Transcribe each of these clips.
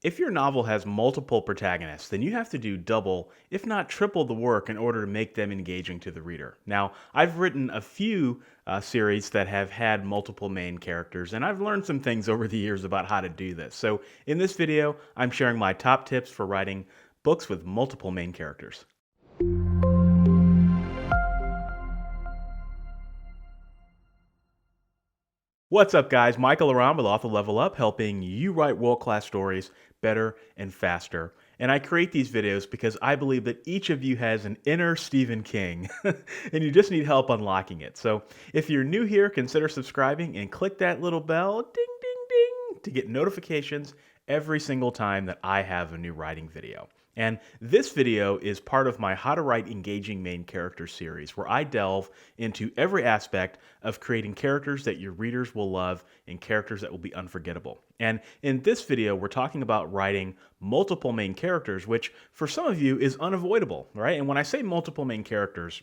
If your novel has multiple protagonists, then you have to do double, if not triple, the work in order to make them engaging to the reader. Now, I've written a few series that have had multiple main characters, and I've learned some things over the years about how to do this. So, in this video, I'm sharing my top tips for writing books with multiple main characters. What's up, guys? Michael around with Author Level Up, helping you write world-class stories better and faster. And I create these videos because I believe that each of you has an inner Stephen King, and you just need help unlocking it. So if you're new here, consider subscribing and click that little bell, ding, ding, ding, to get notifications every single time that I have a new writing video. And this video is part of my How to Write Engaging Main Character series, where I delve into every aspect of creating characters that your readers will love and characters that will be unforgettable. And in this video, we're talking about writing multiple main characters, which for some of you is unavoidable, right? And when I say multiple main characters,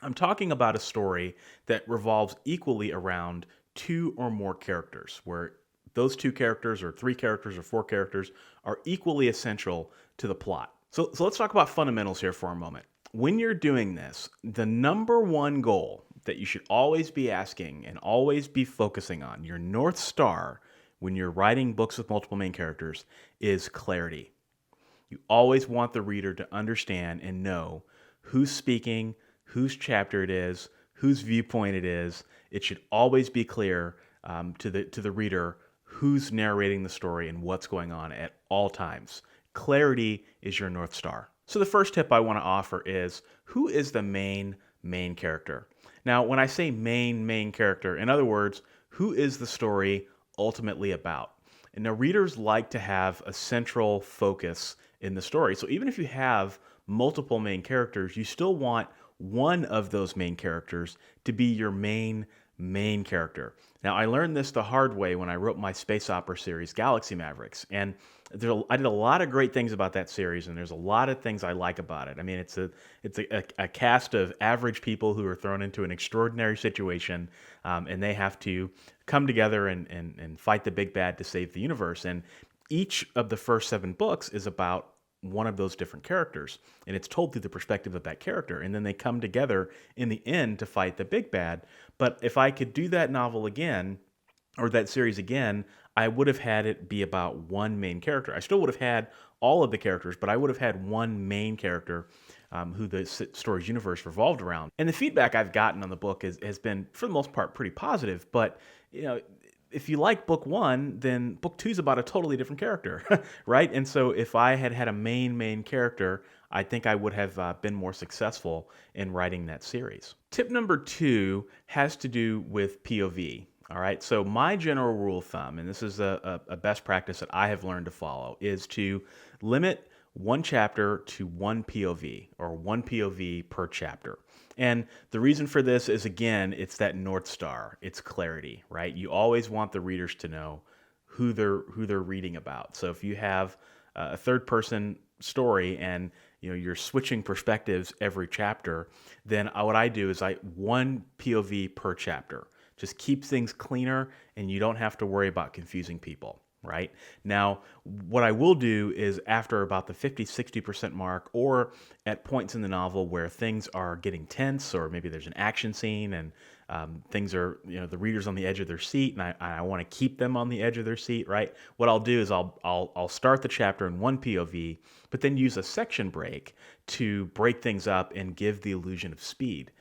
I'm talking about a story that revolves equally around two or more characters, where those two characters or three characters or four characters are equally essential to the plot. So let's talk about fundamentals here for a moment. When you're doing this, the number one goal that you should always be asking and always be focusing on, your North Star when you're writing books with multiple main characters, is clarity. You always want the reader to understand and know who's speaking, whose chapter it is, whose viewpoint it is. It should always be clear to the reader who's narrating the story and what's going on at all times. Clarity is your North Star. So the first tip I want to offer is, who is the main character? Now, when I say main character, in other words, who is the story ultimately about? And now readers like to have a central focus in the story. So even if you have multiple main characters, you still want one of those main characters to be your main character. Now, I learned this the hard way when I wrote my space opera series, Galaxy Mavericks, and I did a lot of great things about that series, and there's a lot of things I like about it. I mean, it's a cast of average people who are thrown into an extraordinary situation, and they have to come together and fight the big bad to save the universe. And each of the first 7 books is about one of those different characters, and it's told through the perspective of that character, and then they come together in the end to fight the big bad. But if I could do that novel again, or that series again, I would have had it be about one main character. I still would have had all of the characters, but I would have had one main character who the story's universe revolved around. And the feedback I've gotten on the book has been, for the most part, pretty positive. But if you like book 1, then book 2 is about a totally different character, right? And so if I had had a main character, I think I would have been more successful in writing that series. Tip number 2 has to do with POV. All right, so my general rule of thumb, and this is a best practice that I have learned to follow, is to limit one chapter to one POV, or one POV per chapter. And the reason for this is, again, it's that North Star. It's clarity, right? You always want the readers to know who they're reading about. So if you have a third-person story and you're switching perspectives every chapter, then what I do is one POV per chapter. Just keep things cleaner, and you don't have to worry about confusing people, right? Now, what I will do is, after about the 50-60% mark, or at points in the novel where things are getting tense, or maybe there's an action scene and things are, the reader's on the edge of their seat, and I want to keep them on the edge of their seat, right? What I'll do is I'll start the chapter in one POV, but then use a section break to break things up and give the illusion of speed.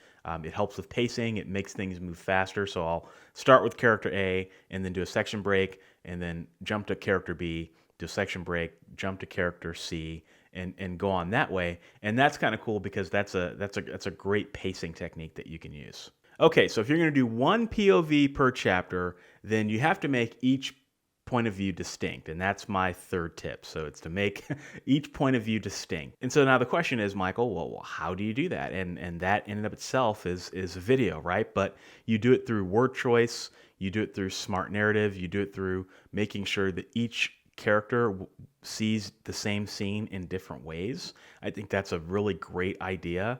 It helps with pacing. It makes things move faster. So I'll start with character A and then do a section break, and then jump to character B, do a section break, jump to character C, and go on that way. And that's kind of cool because that's a great pacing technique that you can use. Okay, so if you're going to do one POV per chapter, then you have to make each point of view distinct, and that's my third tip. So it's to make each point of view distinct. And so now the question is, Michael, well, how do you do that? And that in and of itself is a video, right? But you do it through word choice, you do it through smart narrative, you do it through making sure that each character sees the same scene in different ways. I think that's a really great idea,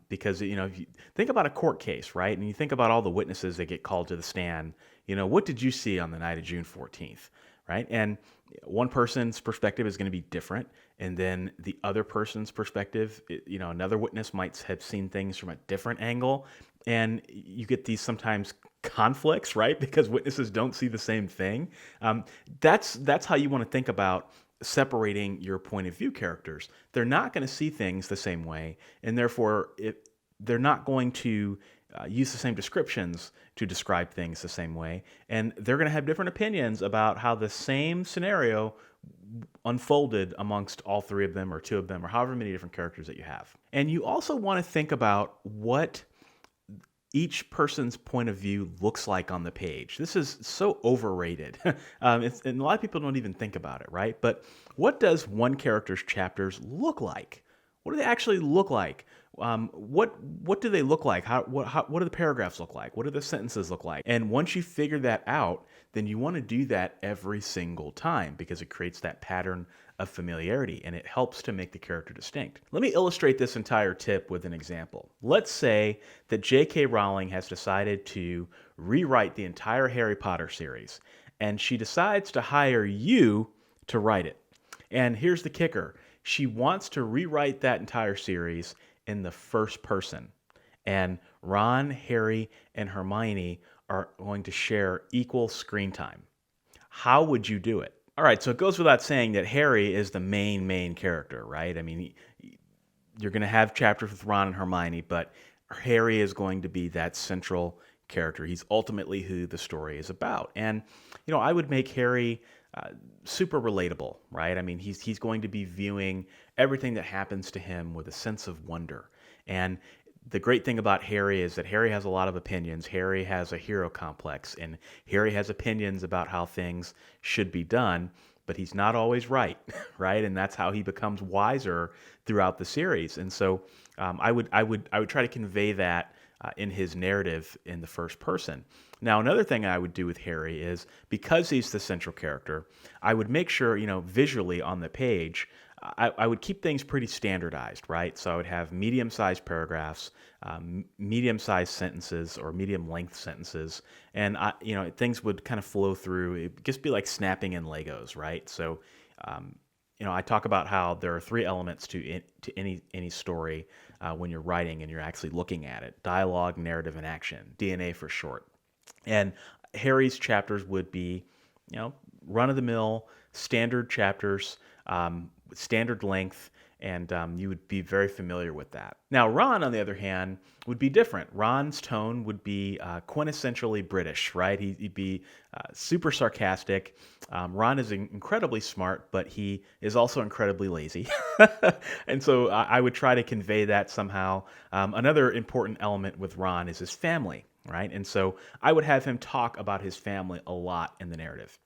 because if you think about a court case, right, and you think about all the witnesses that get called to the stand, what did you see on the night of June 14th? right? And one person's perspective is going to be different, and then the other person's perspective, another witness might have seen things from a different angle, and you get these sometimes conflicts, right? Because witnesses don't see the same thing. That's how you want to think about separating your point of view characters. They're not going to see things the same way, and therefore they're not going to use the same descriptions to describe things the same way, and they're going to have different opinions about how the same scenario unfolded amongst all three of them or two of them or however many different characters that you have. And you also want to think about what each person's point of view looks like on the page. This is so overrated. And a lot of people don't even think about it, right? But what does one character's chapters look like? What do they actually look like? What do they look like? What do the paragraphs look like? What do the sentences look like? And once you figure that out, then you want to do that every single time because it creates that pattern of familiarity and it helps to make the character distinct. Let me illustrate this entire tip with an example. Let's say that J.K. Rowling has decided to rewrite the entire Harry Potter series, and she decides to hire you to write it. And here's the kicker. She wants to rewrite that entire series in the first person. And Ron, Harry, and Hermione are going to share equal screen time. How would you do it? All right, so it goes without saying that Harry is the main character, right? I mean, you're going to have chapters with Ron and Hermione, but Harry is going to be that central character. He's ultimately who the story is about. And, I would make Harry super relatable, right? I mean, he's going to be viewing everything that happens to him with a sense of wonder. And the great thing about Harry is that Harry has a lot of opinions. Harry has a hero complex, and Harry has opinions about how things should be done, but he's not always right, right? And that's how he becomes wiser throughout the series. And so I would try to convey that in his narrative in the first person. Now, another thing I would do with Harry is, because he's the central character, I would make sure, visually on the page, I would keep things pretty standardized, right? So I would have medium-sized paragraphs, medium-sized sentences or medium-length sentences, and things would kind of flow through. It'd just be like snapping in Legos, right? So, I talk about how there are three elements to any story when you're writing and you're actually looking at it: dialogue, narrative, and action. DNA for short. And Harry's chapters would be, run-of-the-mill, standard chapters, standard length, and you would be very familiar with that. Now, Ron, on the other hand, would be different. Ron's tone would be quintessentially British, right? He'd be super sarcastic. Ron is incredibly smart, but he is also incredibly lazy. And so I would try to convey that somehow. Another important element with Ron is his family, right? And so I would have him talk about his family a lot in the narrative.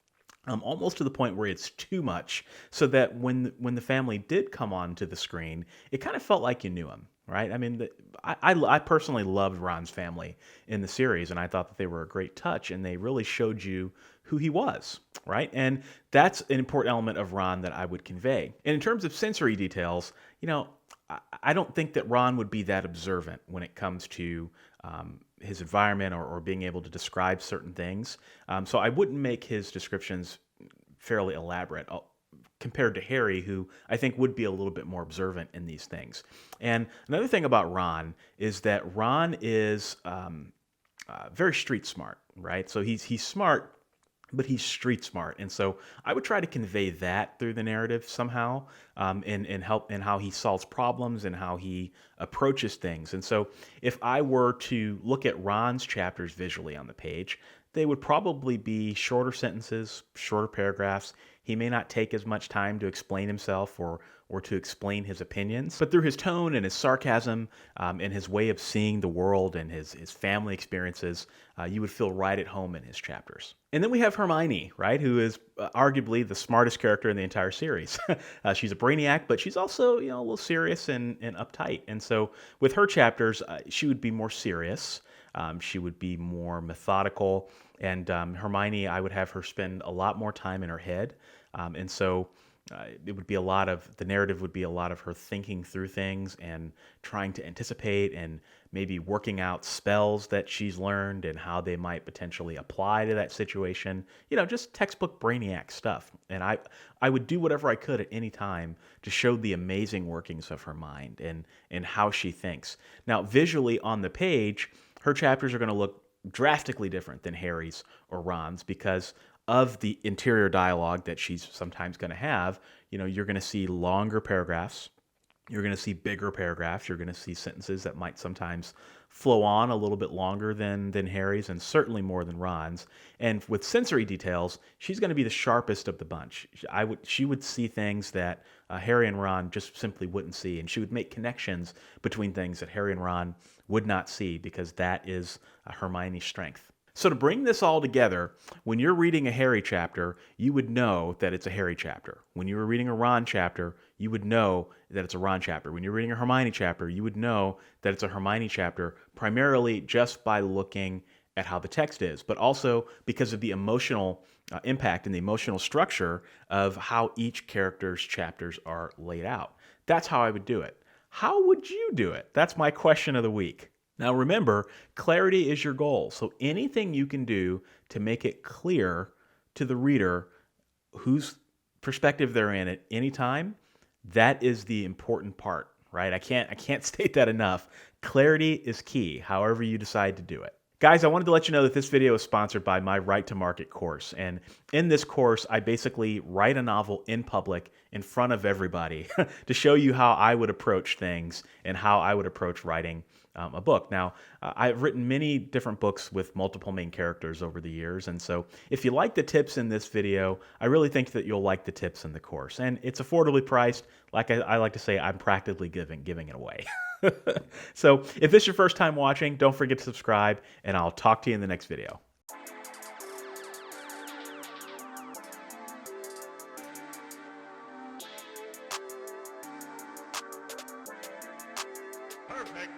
Almost to the point where it's too much, so that when the family did come onto the screen, it kind of felt like you knew him, right? I mean, I personally loved Ron's family in the series, and I thought that they were a great touch, and they really showed you who he was, right? And that's an important element of Ron that I would convey. And in terms of sensory details, I don't think that Ron would be that observant when it comes to his environment or being able to describe certain things. So I wouldn't make his descriptions fairly elaborate compared to Harry, who I think would be a little bit more observant in these things. And another thing about Ron is that Ron is very street smart, right? So he's smart, but he's street smart. And so I would try to convey that through the narrative somehow, and help in how he solves problems and how he approaches things. And so if I were to look at Ron's chapters visually on the page, they would probably be shorter sentences, shorter paragraphs. He may not take as much time to explain himself or to explain his opinions, but through his tone and his sarcasm, and his way of seeing the world and his family experiences, you would feel right at home in his chapters. And then we have Hermione, right, who is arguably the smartest character in the entire series. She's a brainiac, but she's also, a little serious and uptight. And so with her chapters, she would be more serious. She would be more methodical. And Hermione, I would have her spend a lot more time in her head. And so it would be a lot of the narrative would be a lot of her thinking through things and trying to anticipate and maybe working out spells that she's learned and how they might potentially apply to that situation. Just textbook brainiac stuff. And I would do whatever I could at any time to show the amazing workings of her mind and how she thinks. Now, visually on the page, her chapters are going to look drastically different than Harry's or Ron's because of the interior dialogue that she's sometimes going to have. You're going to see longer paragraphs. You're going to see bigger paragraphs. You're going to see sentences that might sometimes flow on a little bit longer than Harry's and certainly more than Ron's. And with sensory details, she's going to be the sharpest of the bunch. She would see things that Harry and Ron just simply wouldn't see, and she would make connections between things that Harry and Ron would not see because that is Hermione's strength. So to bring this all together, when you're reading a Harry chapter, you would know that it's a Harry chapter. When you were reading a Ron chapter, you would know that it's a Ron chapter. When you're reading a Hermione chapter, you would know that it's a Hermione chapter, primarily just by looking at how the text is, but also because of the emotional impact and the emotional structure of how each character's chapters are laid out. That's how I would do it. How would you do it? That's my question of the week. Now remember, clarity is your goal. So anything you can do to make it clear to the reader whose perspective they're in at any time, that is the important part, right? I can't state that enough. Clarity is key, however you decide to do it. Guys, I wanted to let you know that this video is sponsored by my Write to Market course. And in this course, I basically write a novel in public in front of everybody to show you how I would approach things and how I would approach writing a book. Now, I've written many different books with multiple main characters over the years. And so if you like the tips in this video, I really think that you'll like the tips in the course. And it's affordably priced. Like I like to say, I'm practically giving it away. So if this is your first time watching, don't forget to subscribe, and I'll talk to you in the next video. Perfect.